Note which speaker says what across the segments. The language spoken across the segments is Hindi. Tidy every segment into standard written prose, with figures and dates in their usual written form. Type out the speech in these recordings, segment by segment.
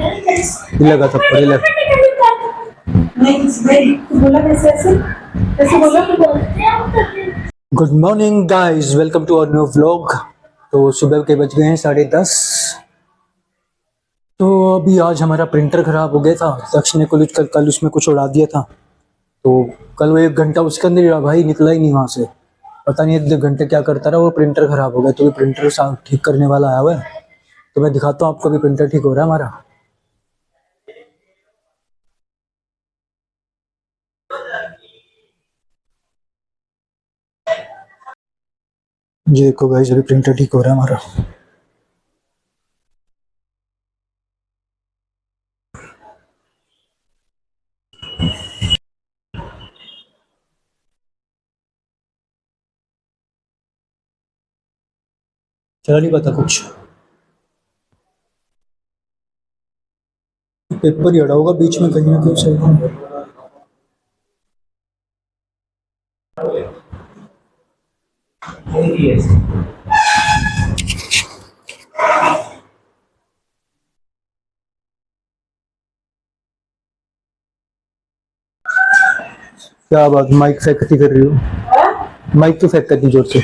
Speaker 1: लगा थप्पड़ ही लगा। Good morning guys, welcome to our new vlog. तो सुबह के बज गए हैं 10:30। तो अभी आज हमारा प्रिंटर खराब हो गया था। दक्ष ने कल उसमें कुछ उड़ा दिया था, तो कल वो 1 घंटा उसके अंदर ही रहा भाई, निकला ही नहीं वहाँ से। पता नहीं 1-2 घंटे क्या करता रहा, वो प्रिंटर खराब हो गया। तो ये प्रिंटर ठीक करने वाला आया हुआ है, तो मैं दिखाता हूँ आपको भी प्रिंटर ठीक हो रहा है हमारा। ये देखो गाइस, अभी प्रिंटर ठीक हो रहा है हमारा। चला नहीं पता कुछ, पेपर ही अड़ा होगा बीच में कहीं ना कहीं से। क्या बात, माइक फेंकती कर रही हो? माइक तो फेंक करती जोर से।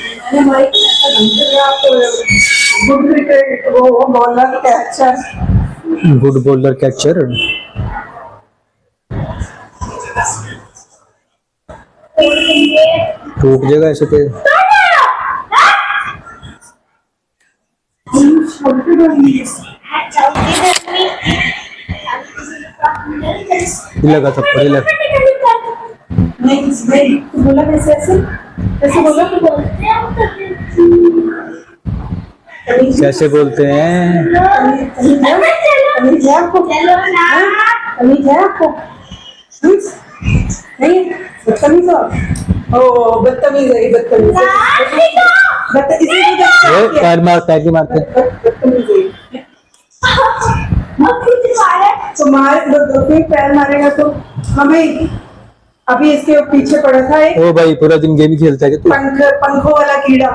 Speaker 1: गुड बॉलर कैचर टूट जाएगा ऐसे पे। लगा थप्पड़ ही लगा।
Speaker 2: बोला कैसे बोला
Speaker 1: कैसे बोलते हैं?
Speaker 2: बदतमीज
Speaker 1: पैर मारते।
Speaker 2: तो पैर मारेगा तो हमें। अभी इसके पीछे पड़ा था एक,
Speaker 1: ओ भाई पूरा दिन गेम ही खेलता है क्या?
Speaker 2: पंखों वाला कीड़ा,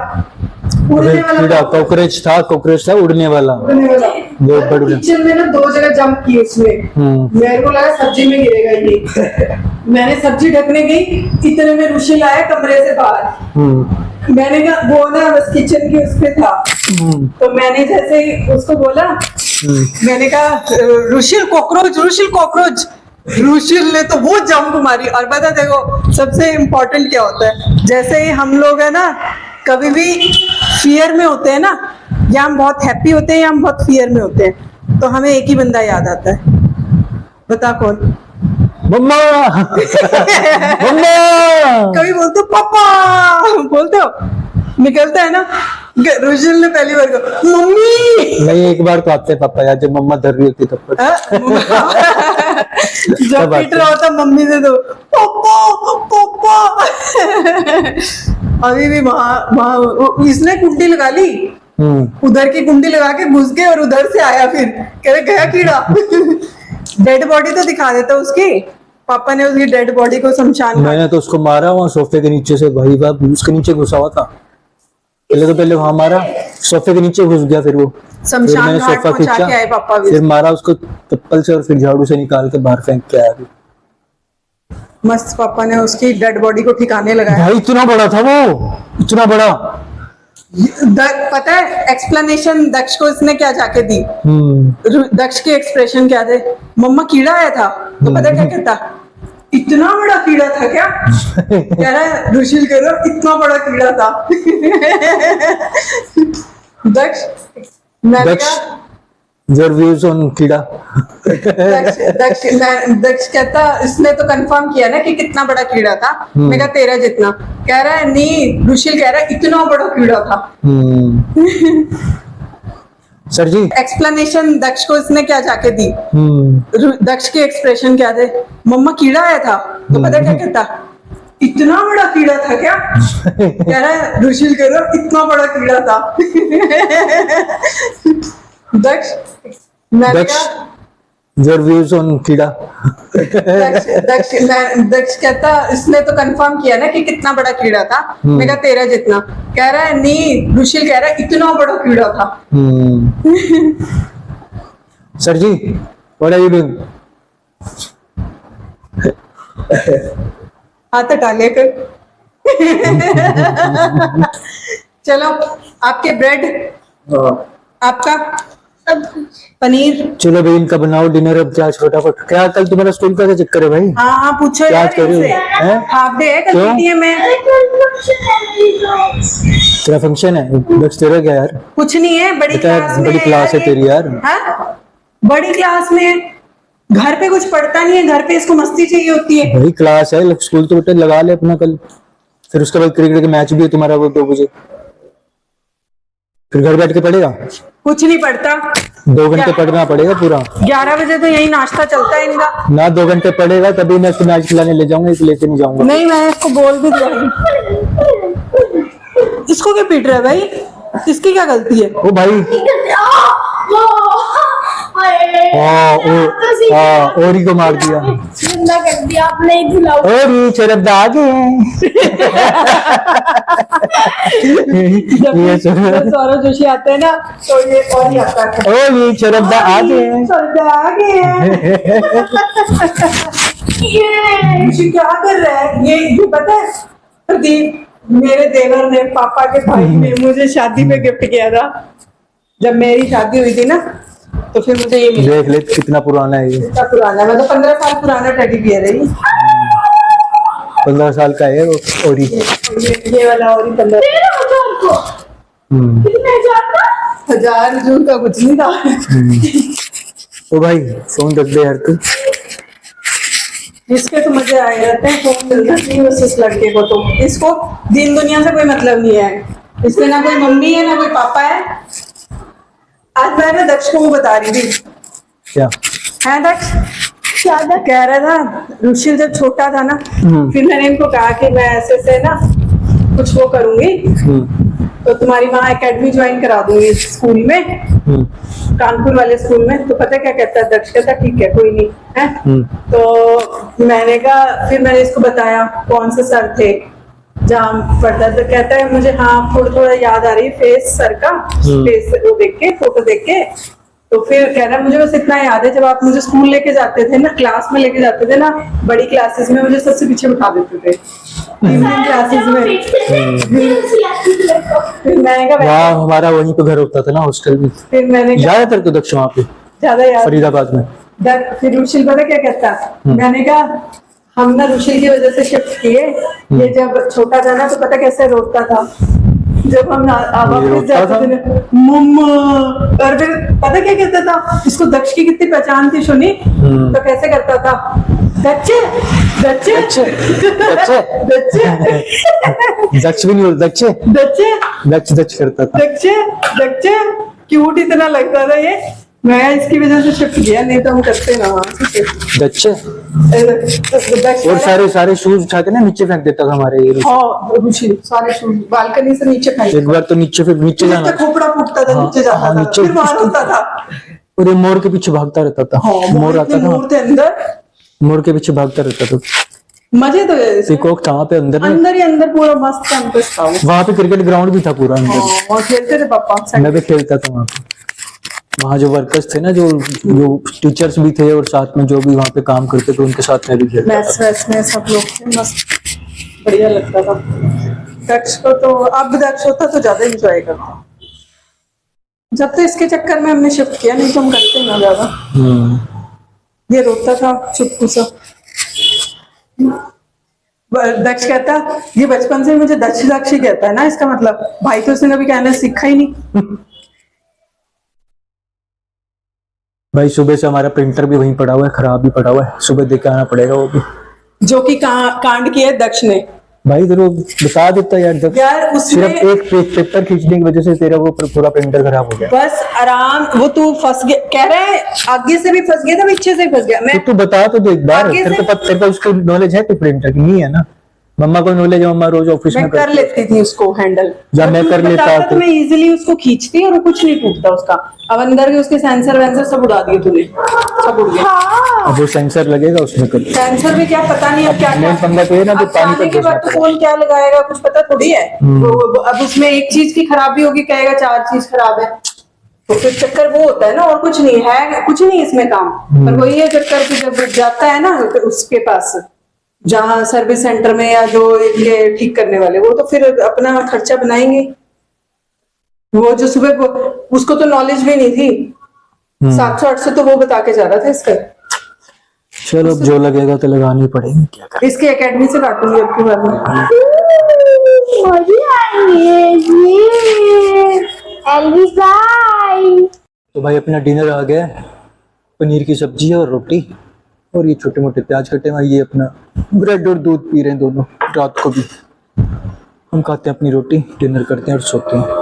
Speaker 1: कीड़ा कॉकरोच था उड़ने वाला। बहुत बढ़िया।
Speaker 2: किचन में ना 2 जगह जंप की उसने। मेरे को लगा सब्जी में गिरेगा ये। मैंने सब्जी ढकने गई, इतने में रुशिल आया कमरे से बाहर। मैंने कहा वो ना बस किचन के उस पे था, तो मैंने जैसे ही उसको बोला, मैंने कहा रुशिल कॉकरोच। रुशिल ने तो वो जंप मारी। और पता देखो सबसे इम्पोर्टेंट क्या होता है, जैसे ही हम लोग है ना कभी भी फियर में होते हैं ना, या हम बहुत हैप्पी होते हैं या हम बहुत फियर में होते हैं, तो हमें एक ही बंदा याद आता है। बता कौन?
Speaker 1: मम्मा। मम्मा।
Speaker 2: कभी बोलते हो पापा, बोलते हो, निकलता है ना। रुशिल ने पहली बार कहा मम्मी।
Speaker 1: नहीं, एक बार तो आते पापा यार, जब मम्मा धर रही होती तब।
Speaker 2: जब पीट रहा होता मम्मी से तो पापा। अभी भी वहां इसने कुंडी लगा ली, उधर की कुंडी लगा के घुस गए और उधर से आया, फिर कह रहे गया कीड़ा। डेड बॉडी तो दिखा देता उसकी। पापा ने उसकी डेड बॉडी को शमशान।
Speaker 1: मैंने तो उसको मारा वहाँ सोफे के नीचे से भाई बाप, उसके नीचे घुसा हुआ था। पहले वहां मारा, सोफे के नीचे घुस गया, फिर वो
Speaker 2: शमशान घाट पहुंचा के आए पापा भी।
Speaker 1: फिर मारा उसको चप्पल से और फिर झाड़ू से निकाल के बाहर फेंक के आया।
Speaker 2: मस्त पापा ने उसकी डेड बॉडी को ठिकाने लगाया।
Speaker 1: भाई इतना बड़ा था वो, इतना बड़ा।
Speaker 2: पता है एक्सप्लेनेशन दक्ष को इसने क्या जाके दी? दक्ष के एक्सप्रेशन क्या थे? मम्मा कीड़ा आया था, तो पता क्या कहता? इतना बड़ा कीड़ा था क्या? कह रहा है रुशिल कह रहा इतना बड़ा कीड़ा था। दक्ष
Speaker 1: Your views on कीड़ा।
Speaker 2: दक्ष कहता इसने तो कंफर्म किया ना कि कितना बड़ा कीड़ा था। मैं कहा तेरा जितना। कह रहा है नहीं, रुशिल कह रहा है इतना बड़ा कीड़ा था।
Speaker 1: सर जी
Speaker 2: एक्सप्लेनेशन दक्ष को इसने क्या जाके दी? दक्ष के एक्सप्रेशन क्या थे? मम्मा कीड़ा आया था, तो पता क्या कहता? इतना बड़ा कीड़ा था क्या? कह रहा है रुशिल कह रहा इतना बड़ा कीड़ा था। दक्ष
Speaker 1: Your views on कीड़ा।
Speaker 2: दक्ष कहता इसने तो कंफर्म किया ना कि कितना बड़ा कीड़ा था। मैं कहा तेरा जितना। कह रहा है नहीं, रुशिल कह रहा है इतना बड़ा कीड़ा था।
Speaker 1: Sir ji What are you doing?
Speaker 2: हाथ हटा लेकर। चलो आपके ब्रेड, आपका पनीर।
Speaker 1: चलो भाई इनका बनाओ डिनर अब, क्या फटाफट। क्या कल तुम्हारा स्कूल का क्या चक्कर है भाई?
Speaker 2: हाँ पूछो
Speaker 1: क्या
Speaker 2: यार
Speaker 1: कर रहे हो?
Speaker 2: इनसे।
Speaker 1: हैं?
Speaker 2: हाफ डे है कल
Speaker 1: क्यों?
Speaker 2: पीटीएम में।
Speaker 1: तेरा फंक्शन है? बस तेरा क्या यार?
Speaker 2: कुछ नहीं है, बड़ी
Speaker 1: बेटा,
Speaker 2: क्लास में
Speaker 1: बड़ी क्लास है
Speaker 2: ये।
Speaker 1: तेरी यार।
Speaker 2: हाँ? बड़ी क्लास में है। घर पे कुछ पढ़ता नहीं है, घर पे इसको मस्ती चाहिए होती है।
Speaker 1: भाई क्लास है, स्कूल तो बेटा लगा ले अपना कल। फिर उसके बाद क्रिकेट का मैच भी है तुम्हारा, वो 2 बजे। फिर घर बैठ के पढ़ेगा?
Speaker 2: कुछ नहीं पढ़ता।
Speaker 1: 2 घंटे पढ़ना पड़ेगा पूरा।
Speaker 2: 11 बजे तो यही नाश्ता चलता है इनका।
Speaker 1: ना 2 घंटे पढ़ेगा तभी मैं इसको मैच खिलाने ले जाऊंगा, इसलिए लेके नहीं जाऊंगा।
Speaker 2: नहीं मैं इसको बोल भी दिया। इसको क्या पीट रहा है भाई? इसकी क्या गलती है?
Speaker 1: ओ भाई, ओरी को मार दिया।
Speaker 3: जिंदा कर दिया आपने ही धुलाओ।
Speaker 1: ओरी चरब्दा आ गए। ये
Speaker 2: जब सौरभ जोशी आते हैं ना तो ये और ही आता है।
Speaker 1: ओरी चरब्दा आ गए।
Speaker 2: सौरभ आ गए हैं। जोशी क्या कर रहा है? ये पता है प्रदीप, मेरे देवर ने पापा के भाई ने मुझे शादी में गिफ्ट किया था। जब मेरी शादी हुई थी ना तो फिर मुझे ये मिला।
Speaker 1: देख ले कितना पुराना है ये।
Speaker 2: कितना पुराना, मतलब 15 साल पुराना टेडी बियर है ये।
Speaker 1: 15 साल का है वो ओरी।
Speaker 2: ये वाला और ही 15।
Speaker 3: 13,000 को कितने हजार का?
Speaker 2: 1000 जून का कुछ नहीं था।
Speaker 1: ओ भाई फोन रख दे यार तू।
Speaker 2: इसके तो मजे आए रहते हैं, फोन मिलता नहीं बस इस लड़के को। तो इसको दिन दुनिया से कोई मतलब नहीं है। इसमें ना कोई मम्मी है ना कोई पापा है। आज मैं ना दक्ष को वो बता रही थी।
Speaker 1: क्या?
Speaker 2: है दक्ष? क्या कह रहा था, रुशिल जब छोटा था ना, फिर मैंने इनको कहा कि मैं ऐसे से ना कुछ वो करूंगी तो तुम्हारी वहाँ एकेडमी ज्वाइन करा दूंगी स्कूल में, कानपुर वाले स्कूल में। तो पता क्या कहता है दक्ष? कहता ठीक है कोई नहीं है। तो मैंने कहा, फिर मैंने इसको बताया कौन से सर थे जहाँ पढ़ता। तो कहता है मुझे हाँ थोड़ा थोड़ा याद आ रही है फेस सर का, फेस वो देख के, फोटो देख के। तो फिर कह रहा मुझे बस इतना याद है जब आप मुझे स्कूल लेके जाते थे ना, क्लास में लेके जाते थे ना, बड़ी क्लासेस में मुझे सबसे पीछे बिठा देते थे इवनिंग क्लासेस में। फिर मैंने कहा
Speaker 1: वहाँ हमारा वहीं पे घर होता था ना, हॉस्टल में।
Speaker 2: फिर मैंने कहा
Speaker 1: ज्यादातर तो दक्ष वहाँ पे
Speaker 2: ज्यादा याद।
Speaker 1: फरीदाबाद में।
Speaker 2: फिर रुशिल पता क्या कहता, मैंने कहा हम ना रुशिल की वजह से शिफ्ट किए। ये जब छोटा था ना तो पता कैसे रोता था जब हम वापस जाते थे ना, मम्मा। और फिर पता क्या कहता था, इसको दक्ष की कितनी पहचान थी सुनी, तो कैसे करता था, दच्चे दच्चे
Speaker 1: दच्चे
Speaker 2: दच्चे
Speaker 1: दक्ष भी नहीं बोलता, दच्चे
Speaker 2: दच्चे
Speaker 1: दक्ष दक्ष करता था।
Speaker 2: दच्चे दच्चे क्यूट इतना लगता था ये। मैं इसकी वजह से शिफ्ट किया, नहीं तो हम करते ना वहाँ से shift।
Speaker 1: दच्चे।
Speaker 2: दक्ष
Speaker 1: और सारे शूज उठा के ना नीचे फेंक देता था हमारे ये।
Speaker 2: हाँ रुशिल सारे शूज बालकनी से नीचे फेंक।
Speaker 1: एक बार तो नीचे जाना,
Speaker 2: खोपड़ा फूटता था, नीचे जाता था,
Speaker 1: नीचे।
Speaker 2: फिर बाहर होता था।
Speaker 1: और ये मोर के पीछे भागता रहता था। मोर आता था,
Speaker 2: मोर थे अंदर,
Speaker 1: मोर के पीछे भागता रहता था।
Speaker 2: मजे तो है इसमें।
Speaker 1: पीकॉक था वहाँ पे अंदर में।
Speaker 2: अंदर ही अंदर पूरा मस्त कैंपस था वो।
Speaker 1: वहाँ पे क्रिकेट ग्राउंड भी था पूरा अंदर।
Speaker 2: और खेलते थे पापा।
Speaker 1: मैं भी खेलता था वहाँ पे। वहाँ जो वर्कर्स थे ना, जो टीचर्स भी थे और साथ में जो भी वहाँ पे काम करते थे, उनके साथ मैं भी खेलता
Speaker 2: मैथ्स वैथ्स में सब लोग थे, मस्त बढ़िया लगता था। दक्ष को तो अब दक्ष होता तो ज्यादा एंजॉय करता। जब तो इसके चक्कर में हमने शिफ्ट किया, नहीं तो हम करते ना ज्यादा। ये रोता था चुप्पू सा। दक्ष कहता ये बचपन से मुझे दक्ष दक्ष ही कहता है ना, इसका मतलब भाई तो उसने कभी कहना सीखा ही नहीं।
Speaker 1: भाई सुबह से हमारा प्रिंटर भी वहीं पड़ा हुआ है, खराब भी पड़ा हुआ है, सुबह देके आना पड़ेगा वो भी।
Speaker 2: जो कि कांड किया है दक्ष ने।
Speaker 1: भाई तेरे को बता देता यार, दक्ष
Speaker 2: यार उसमें
Speaker 1: सिर्फ एक पेपर खींचने की वजह से तेरा वो पूरा प्रिंटर खराब हो गया।
Speaker 2: बस आराम, वो तू फंस गया कह रहा है, आगे से भी फंस गया था, पीछे से भी फंस गया। मैं
Speaker 1: तो तू बता तो दे एक बार,
Speaker 2: आगे
Speaker 1: तेरे को उसकी नॉलेज है? तो प्रिंटर की नहीं है ना? मम्मा को नॉलेज है, मम्मा रोज ऑफिस में
Speaker 2: कर लेती थी उसको हैंडल।
Speaker 1: जब मैं कर लेता
Speaker 2: तो मैं इजीली उसको खींचती और वो कुछ नहीं टूटता उसका। अब अंदर के उसके सेंसर वेंसर सब उड़ा दिए तूने, सब उड़ गया।
Speaker 1: अब वो सेंसर लगेगा उसमें कर।
Speaker 2: सेंसर भी क्या पता नहीं अब क्या
Speaker 1: मेन पंगा तो ये ना कि
Speaker 2: अब
Speaker 1: पानी
Speaker 2: जाने
Speaker 1: का
Speaker 2: के बाद तो फोन क्या लगाएगा कुछ पता थोड़ी है। अब उसमें एक चीज की खराबी होगी, कहेगा 4 चीज खराब है। तो फिर चक्कर वो होता है ना, और कुछ नहीं है, कुछ नहीं इसमें काम। पर वही है चक्कर कि जब जाता है ना तो उसके पास, जहाँ सर्विस सेंटर में या जो इनके ठीक करने वाले, वो तो फिर अपना खर्चा बनाएंगे। वो जो सुबह उसको तो नॉलेज भी नहीं थी, 700-800 तो वो बता के जा रहा था इसका।
Speaker 1: चलो अब जो लगेगा तो लगानी पड़ेगी, क्या करें।
Speaker 2: इसकी एकेडमी से काटूंगी अब की बार में।
Speaker 3: मजे आएंगे ये एल्विस भाई।
Speaker 1: तो भाई अपना डिनर आ गया है, पनीर की सब्जी है और रोटी, और ये छोटे मोटे प्याज कटे हुए, ये अपना ब्रेड और दूध पी रहे हैं दोनों। रात को भी हम खाते हैं अपनी रोटी, डिनर करते हैं और सोते हैं।